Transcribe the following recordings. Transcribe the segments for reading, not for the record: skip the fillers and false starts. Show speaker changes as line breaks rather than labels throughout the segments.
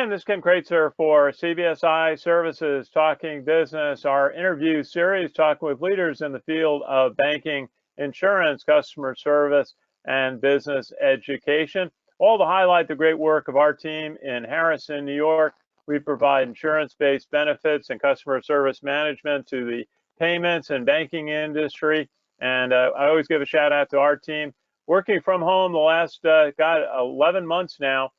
Ken, this is Ken Kraetzer for CBSI Services Talking Business, our interview series talking with leaders in the field of banking, insurance, customer service, and business education, all to highlight the great work of our team in Harrison, New York. We provide insurance-based benefits and customer service management to the payments and banking industry. And I always give a shout out to our team working from home the last 11 months now,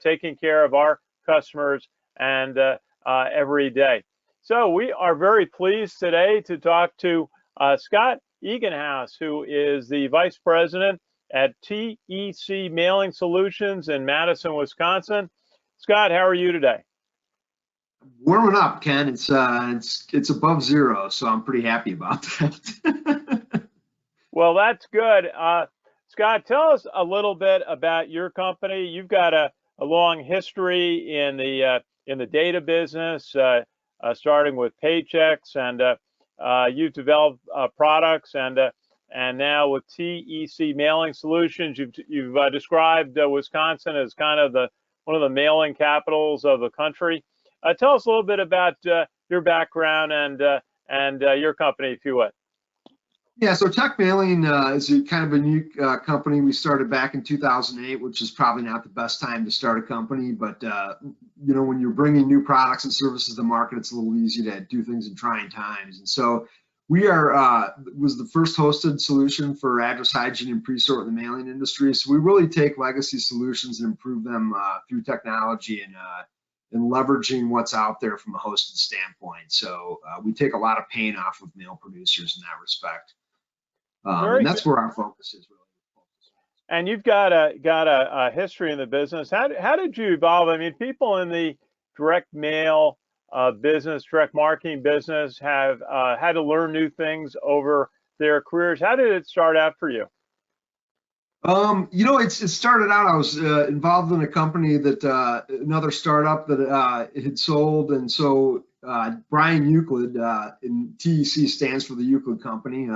taking care of our customers and every day. So we are very pleased today to talk to Scott Eganhouse, who is the Vice President at TES Mailing Solutions in Madison, Wisconsin. Scott, how are you today?
Warming up, Ken. It's above zero, so I'm pretty happy about that.
Well, that's good. Scott, tell us a little bit about your company. You've got a long history in the data business, starting with paychecks, and you've developed products, and now with TES Mailing Solutions, you've described Wisconsin as kind of one of the mailing capitals of the country. Tell us a little bit about your background and your company, if you would.
Yeah, so Tech Mailing is kind of a new company. We started back in 2008, which is probably not the best time to start a company, but you know, when you're bringing new products and services to the market, it's a little easy to do things in trying times. And so we was the first hosted solution for address hygiene and pre-sort in the mailing industry. So we really take legacy solutions and improve them through technology and leveraging what's out there from a hosted standpoint. So we take a lot of pain off of mail producers in that respect. And that's where our focus is really.
And you've got a history in the business. How did you evolve? I mean, people in the direct mail business, direct marketing business, have had to learn new things over their careers. How did it start out for you?
You know, it started out, I was involved in a company that another startup that it had sold, and so Brian Euclid, and TEC stands for the Euclid Company.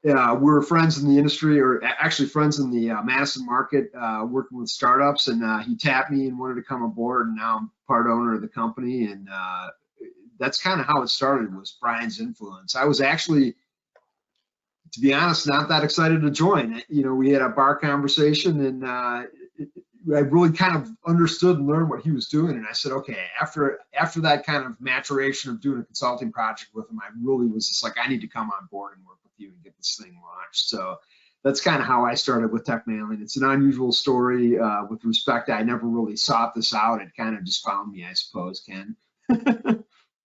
We're friends in the industry, or actually friends in the Madison market, working with startups, and he tapped me and wanted to come aboard, and now I'm part owner of the company, and that's kind of how it started, was Brian's influence. I was actually, to be honest, not that excited to join. You know, we had a bar conversation, and I really kind of understood and learned what he was doing, and I said, okay, after that kind of maturation of doing a consulting project with him, I really was just like, I need to come on board and work with you and get this thing launched. So that's kind of how I started with Tech Mailing. It's an unusual story with respect. I never really sought this out. It kind of just found me, I suppose, Ken.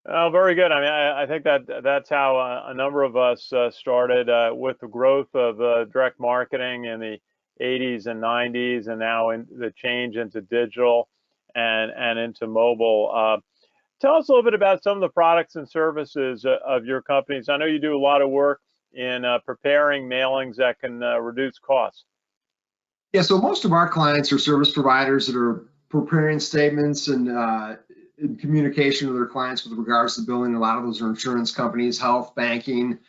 Oh, very good. I mean, I think that's how a number of us started with the growth of direct marketing in the 80s and 90s, and now in the change into digital and into mobile. Tell us a little bit about some of the products and services of your companies. I know you do a lot of work in preparing mailings that can reduce costs.
Yeah, so most of our clients are service providers that are preparing statements and in communication with their clients with regards to billing. A lot of those are insurance companies, health, banking.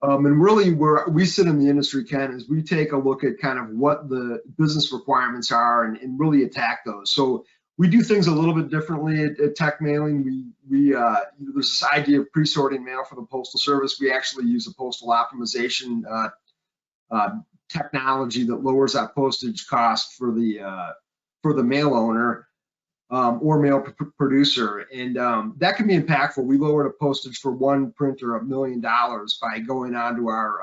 And really where we sit in the industry, Ken, is we take a look at kind of what the business requirements are and really attack those. So we do things a little bit differently at Tech Mailing. There's this idea of pre-sorting mail for the Postal Service. We actually use a Postal Optimization technology that lowers that postage cost for the mail owner or mail producer, and that can be impactful. We lowered a postage for one printer $1 million by going onto our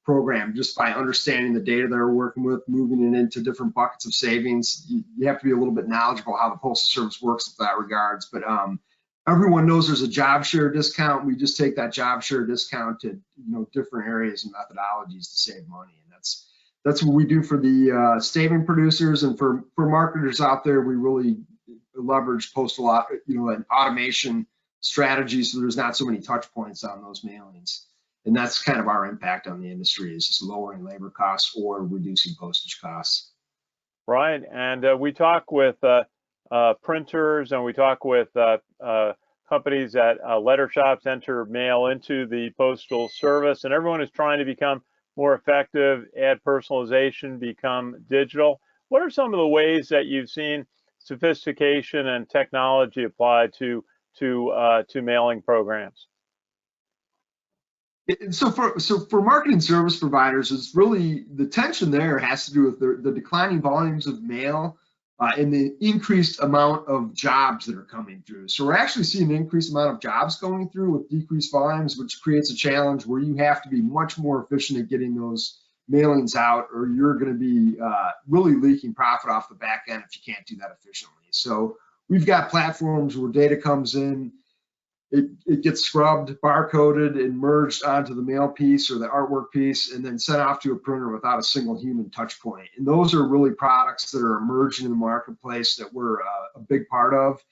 program, just by understanding the data they're working with, moving it into different buckets of savings. You have to be a little bit knowledgeable how the Postal Service works in that regards, but everyone knows there's a job share discount. We just take that job share discount to different areas and methodologies to save money, and that's what we do for the statement producers, and for marketers out there. We really leverage postal and automation strategies, so there's not so many touch points on those mailings. And that's kind of our impact on the industry, is just lowering labor costs or reducing postage costs.
Right, and we talk with printers, and we talk with companies that letter shops enter mail into the Postal Service, and everyone is trying to become more effective, add personalization, become digital. What are some of the ways that you've seen sophistication and technology applied to mailing programs?
So for marketing service providers, it's really the tension there has to do with the declining volumes of mail and the increased amount of jobs that are coming through. So we're actually seeing an increased amount of jobs going through with decreased volumes, which creates a challenge where you have to be much more efficient at getting those mailings out, or you're going to be really leaking profit off the back end if you can't do that efficiently. So we've got platforms where data comes in, it gets scrubbed, barcoded, and merged onto the mail piece or the artwork piece, and then sent off to a printer without a single human touch point. And those are really products that are emerging in the marketplace that we're a big part of.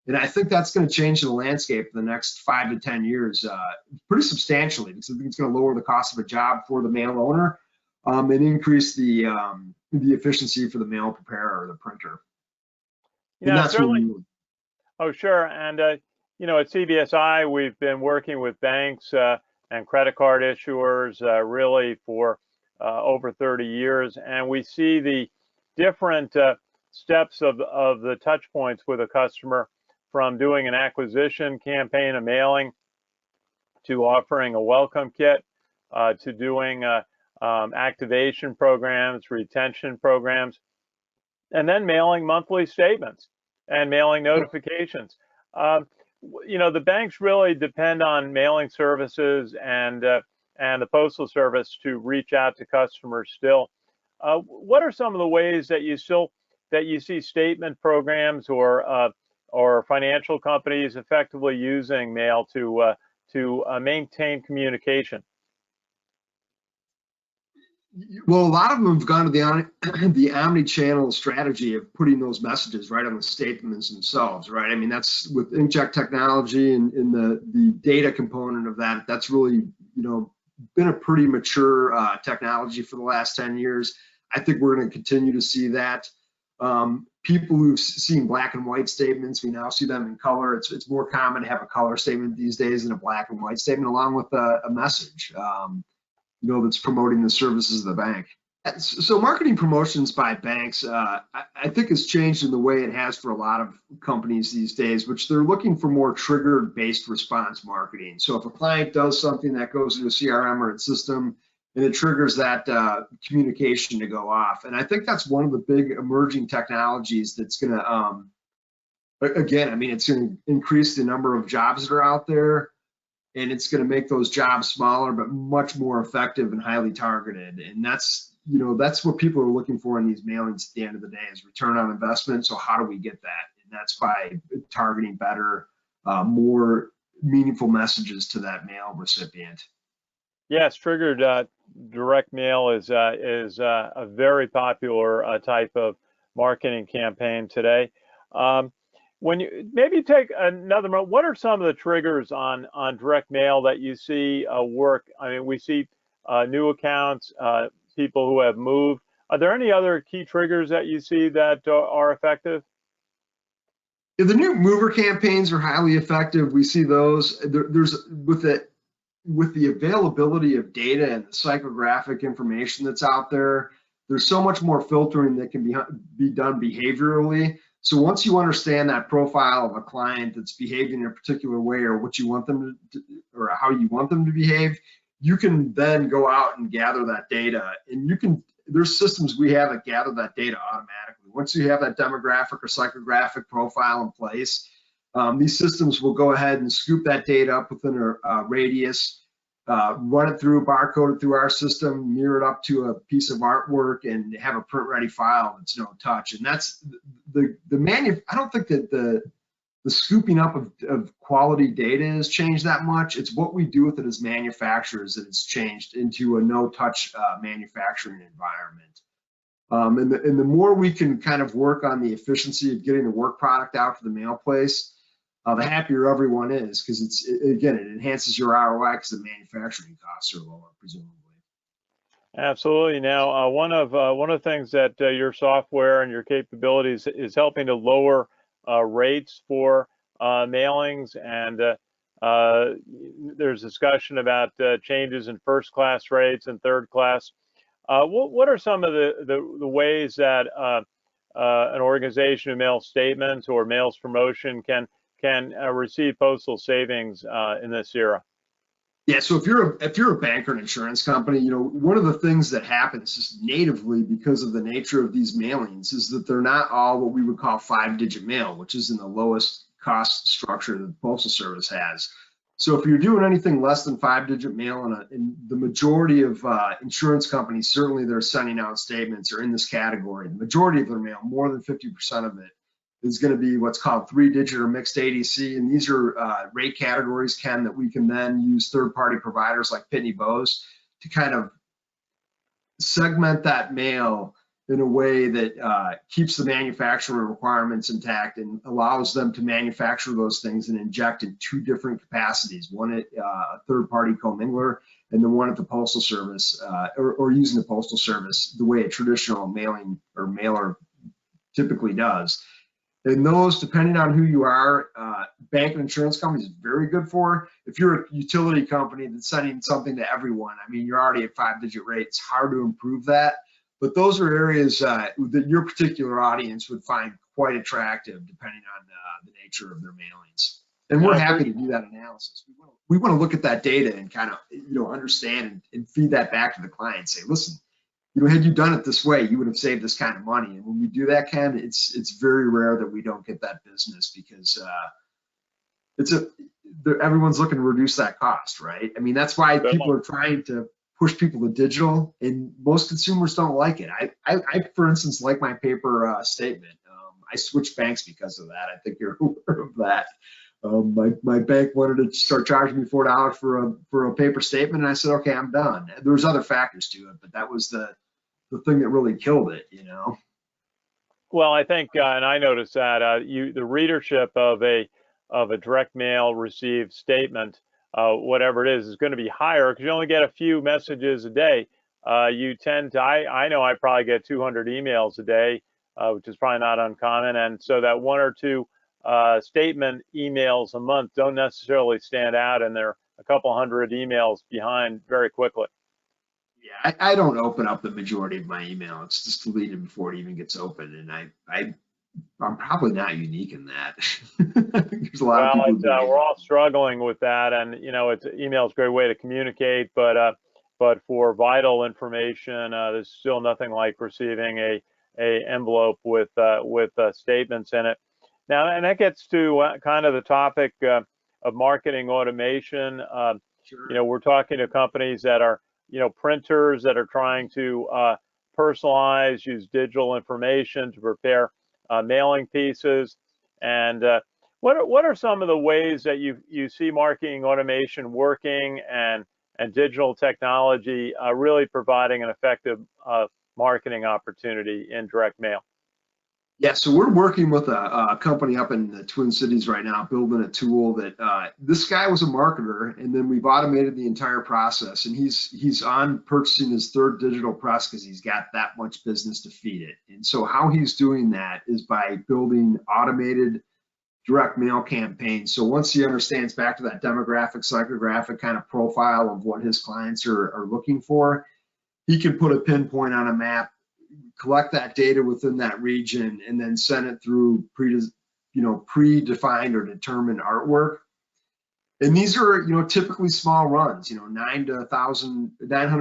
And I think that's going to change the landscape in the next 5 to 10 years pretty substantially, because I think it's going to lower the cost of a job for the mail owner and increase the efficiency for the mail preparer or the printer.
And that's certainly. Oh, sure. And you know, at CBSI, we've been working with banks and credit card issuers really for over 30 years, and we see the different steps of the touch points with a customer, from doing an acquisition campaign, a mailing, to offering a welcome kit, to doing activation programs, retention programs, and then mailing monthly statements and mailing notifications. You know, the banks really depend on mailing services and the Postal Service to reach out to customers still. What are some of the ways that you see statement programs or financial companies effectively using mail to maintain communication?
Well, a lot of them have gone to the omni-channel strategy of putting those messages right on the statements themselves, right? I mean, that's with inkjet technology and the data component of that. That's really, you know, been a pretty mature technology for the last 10 years. I think we're going to continue to see that. People who've seen black and white statements, we now see them in color. It's more common to have a color statement these days than a black and white statement, along with a message. You know, that's promoting the services of the bank. So marketing promotions by banks, I think has changed in the way it has for a lot of companies these days, which they're looking for more trigger-based response marketing. So if a client does something that goes into a CRM or its system, and it triggers that communication to go off. And I think that's one of the big emerging technologies that's going to, again, I mean, it's going to increase the number of jobs that are out there, and it's going to make those jobs smaller, but much more effective and highly targeted. And that's, you know, that's what people are looking for in these mailings at the end of the day, is return on investment. So how do we get that? And that's by targeting better, more meaningful messages to that mail recipient.
Yes, triggered direct mail is a very popular type of marketing campaign today. When you maybe take another moment, what are some of the triggers on direct mail that you see work? I mean, we see new accounts, people who have moved. Are there any other key triggers that you see that are effective?
Yeah, the new mover campaigns are highly effective. We see those. There's with the availability of data and the psychographic information that's out there, there's so much more filtering that can be done behaviorally. So once you understand that profile of a client that's behaving in a particular way, or what you want them to, or how you want them to behave, you can then go out and gather that data. And you can, there's systems we have that gather that data automatically. Once you have that demographic or psychographic profile in place, these systems will go ahead and scoop that data up within a radius, run it through, barcode it through our system, mirror it up to a piece of artwork, and have a print ready file that's no touch. And that's I don't think that the scooping up of quality data has changed that much. It's what we do with it as manufacturers that it's changed into a no touch manufacturing environment. And the more we can kind of work on the efficiency of getting the work product out to the mail place, the happier everyone is, because it enhances your ROI because the manufacturing costs are lower, presumably.
Absolutely. Now, one of the things that your software and your capabilities is helping to lower rates for mailings, and there's discussion about changes in first class rates and third class. What are some of the ways that an organization who mails statements or mails promotion can receive postal savings in this era?
Yeah, so if you're a bank or an insurance company, you know, one of the things that happens just natively because of the nature of these mailings is that they're not all what we would call 5-digit mail, which is in the lowest cost structure that the Postal Service has. So if you're doing anything less than 5-digit mail, and the majority of insurance companies, certainly they're sending out statements, are in this category. The majority of their mail, more than 50% of it, is going to be what's called 3-digit or mixed ADC. And these are rate categories, Ken, that we can then use third-party providers like Pitney Bowes to kind of segment that mail in a way that keeps the manufacturer requirements intact and allows them to manufacture those things and inject in 2 different capacities, one at a third-party commingler and the one at the Postal Service, or using the Postal Service the way a traditional mailing or mailer typically does. And those, depending on who you are, bank and insurance companies is very good for. If you're a utility company that's sending something to everyone, I mean, you're already at 5-digit rate. It's hard to improve that. But those are areas that your particular audience would find quite attractive, depending on the nature of their mailings. And we're happy to do that analysis. We want to look at that data and kind of, you know, understand and feed that back to the client. Say, listen, you know, had you done it this way, you would have saved this kind of money. And when we do that, Ken, it's very rare that we don't get that business because everyone's looking to reduce that cost, right? I mean, that's why people are trying to push people to digital, and most consumers don't like it. I for instance, like my paper statement. I switched banks because of that. I think you're aware of that. My bank wanted to start charging me $4 for a paper statement, and I said, okay, I'm done. There was other factors to it, but that was the thing that really killed it, you know.
Well, I think, and I noticed that the readership of a direct mail received statement, whatever it is going to be higher because you only get a few messages a day. You tend to, I know I probably get 200 emails a day, which is probably not uncommon, and so that 1 or 2 statement emails a month don't necessarily stand out, and they're a couple hundred emails behind very quickly.
Yeah, I don't open up the majority of my email. It's just deleted before it even gets open, and I'm probably not unique in that. There's a lot of people.
We're all struggling with that, and you know, email is a great way to communicate, but for vital information, there's still nothing like receiving a envelope with statements in it. Now, and that gets to kind of the topic of marketing automation.
Sure.
You know, we're talking to companies that are, you know, printers that are trying to personalize, use digital information to prepare mailing pieces. And what are some of the ways that you see marketing automation working and digital technology really providing an effective marketing opportunity in direct mail?
Yeah, so we're working with a company up in the Twin Cities right now, building a tool that this guy was a marketer, and then we've automated the entire process. And he's on purchasing his 3rd digital press because he's got that much business to feed it. And so how he's doing that is by building automated direct mail campaigns. So once he understands back to that demographic, psychographic kind of profile of what his clients are looking for, he can put a pinpoint on a map, collect that data within that region, and then send it through predefined or determined artwork. And these are, you know, typically small runs. You know, 900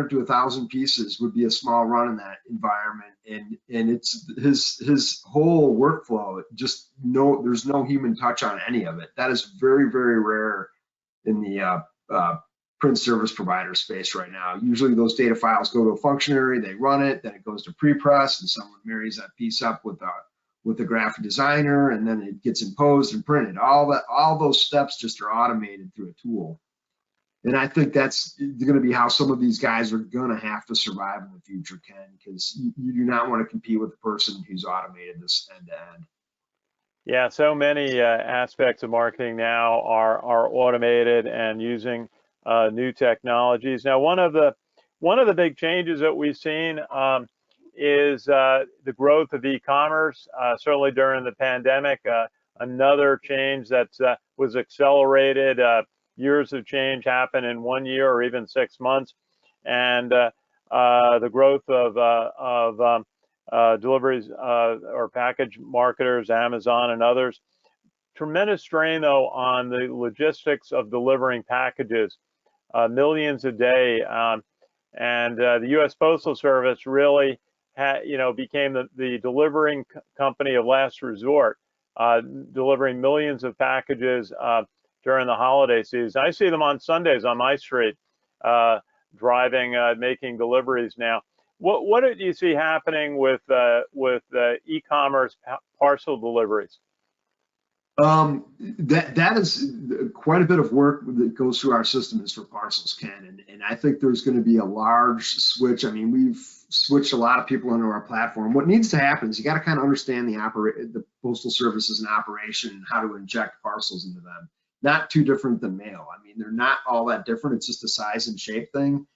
to 1,000 pieces would be a small run in that environment. And it's his whole workflow. There's no human touch on any of it. That is very, very rare in the print service provider space right now. Usually those data files go to a functionary, they run it, then it goes to pre-press, and someone marries that piece up with the graphic designer, and then it gets imposed and printed. All those steps just are automated through a tool. And I think that's going to be how some of these guys are going to have to survive in the future, Ken, because you do not want to compete with the person who's automated this end to end.
Yeah, so many aspects of marketing now are automated and using new technologies. Now, one of the big changes that we've seen is the growth of e-commerce. Certainly during the pandemic, another change that was accelerated. Years of change happen in 1 year or even 6 months, and the growth of deliveries or package marketers, Amazon and others. Tremendous strain, though, on the logistics of delivering packages, millions a day. And the U.S. Postal Service really became the delivering company of last resort, delivering millions of packages during the holiday season. I see them on Sundays on my street, driving, making deliveries now. What do you see happening with e-commerce parcel deliveries?
That is quite a bit of work that goes through our system is for parcels, Ken, and I think there's going to be a large switch. I mean, we've switched a lot of people into our platform. What needs to happen is you got to kind of understand the Postal Service as an operation and how to inject parcels into them. Not too different than mail. I mean, they're not all that different. It's just a size and shape thing.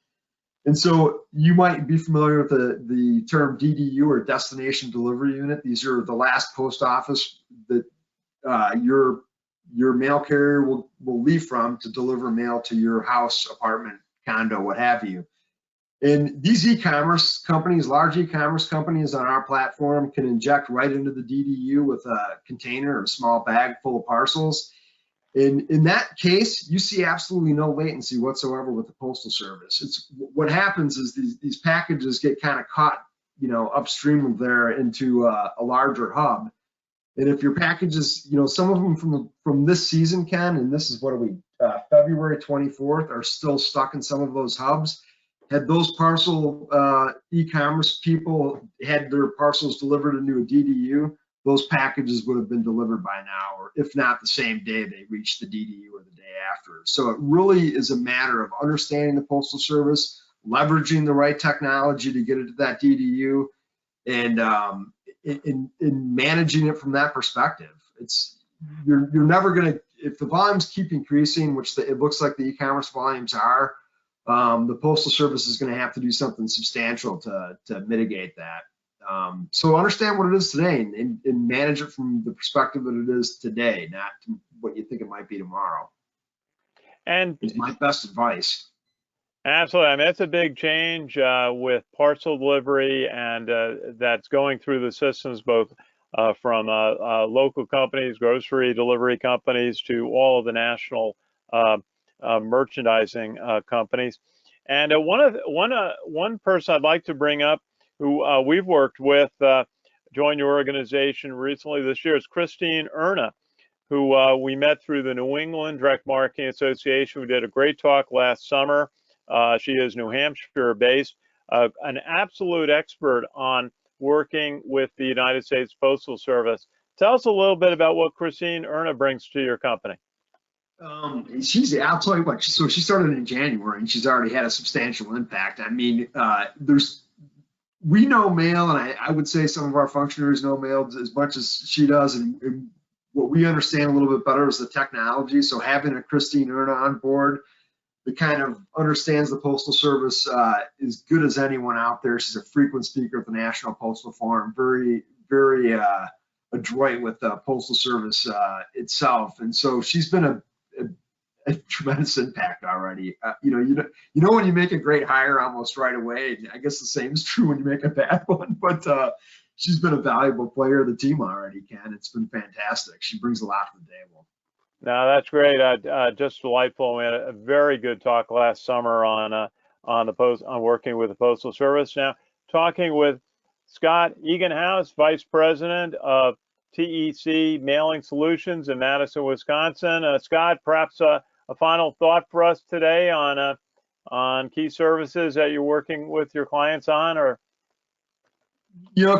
And so you might be familiar with the term DDU, or Destination Delivery Unit. These are the last post office that your mail carrier will leave from to deliver mail to your house, apartment, condo, what have you. And these e-commerce companies, large e-commerce companies on our platform, can inject right into the DDU with a container or a small bag full of parcels. And in that case, you see absolutely no latency whatsoever with the Postal Service. What happens is these packages get kind of caught, upstream of there into a larger hub. And if your packages, some of them from this season, Ken, and this is February 24th, are still stuck in some of those hubs. Had those parcel e-commerce people had their parcels delivered into a DDU, those packages would have been delivered by now, or if not the same day they reached the DDU or the day after. So it really is a matter of understanding the Postal Service, leveraging the right technology to get it to that DDU, and in managing it from that perspective. You're never going to, if the volumes keep increasing, which it looks like the e-commerce volumes are, the Postal Service is going to have to do something substantial to mitigate that. So understand what it is today and manage it from the perspective that it is today, not what you think it might be tomorrow. And is my best advice.
Absolutely. I mean, that's a big change with parcel delivery, and that's going through the systems, both from local companies, grocery delivery companies, to all of the national merchandising companies. And one person I'd like to bring up who we've worked with, joined your organization recently this year, is Christine Erna, who we met through the New England Direct Marketing Association. We did a great talk last summer. She is New Hampshire based, an absolute expert on working with the United States Postal Service. Tell us a little bit about what Christine Erna brings to your company.
I'll tell you what, so she started in January and she's already had a substantial impact. I mean, we know mail, and I would say some of our functionaries know mail as much as she does, and what we understand a little bit better is the technology. So having a Christine Erna on board that kind of understands the Postal Service as good as anyone out there. She's a frequent speaker at the National Postal Forum, very, very adroit with the Postal Service itself, and so she's been a tremendous impact already. You know when you make a great hire almost right away, and I guess the same is true when you make a bad one, but she's been a valuable player of the team already, Ken. It's been fantastic. She brings a lot to the table.
No, that's great. Just delightful. We had a very good talk last summer on working with the Postal Service. Now, talking with Scott Eganhouse, Vice President of TES Mailing Solutions in Madison, Wisconsin. Scott, perhaps a final thought for us today on key services that you're working with your clients on, or?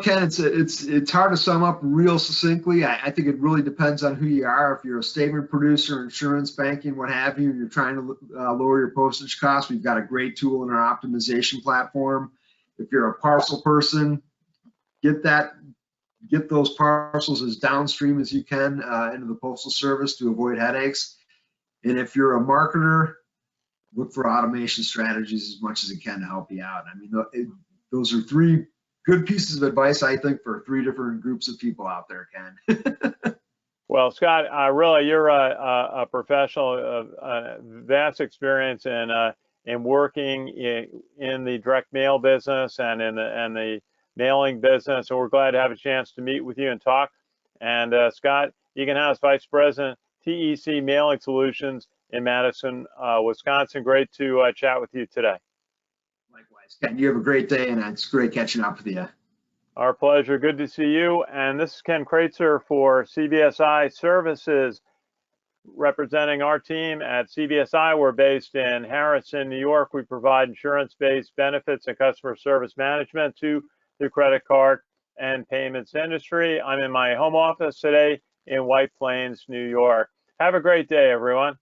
Ken, it's hard to sum up real succinctly. I think it really depends on who you are. If you're a statement producer, insurance, banking, what have you, and you're trying to lower your postage costs, we've got a great tool in our optimization platform. If you're a parcel person, get those parcels as downstream as you can into the Postal Service to avoid headaches. And if you're a marketer, look for automation strategies as much as it can to help you out. I mean, those are three good pieces of advice, I think, for three different groups of people out there, Ken.
Well, Scott, really, you're a professional of vast experience in working in the direct mail business and in the mailing business, and we're glad to have a chance to meet with you and talk. And Scott Eganhouse, Vice President, TEC Mailing Solutions in Madison, Wisconsin. Great to chat with you today.
Likewise, Ken, you have a great day, and it's great catching up with you.
Our pleasure. Good to see you. And this is Ken Kraetzer for CVSI Services, representing our team at CVSI. We're based in Harrison, New York. We provide insurance-based benefits and customer service management to the credit card and payments industry. I'm in my home office today in White Plains, New York. Have a great day, everyone.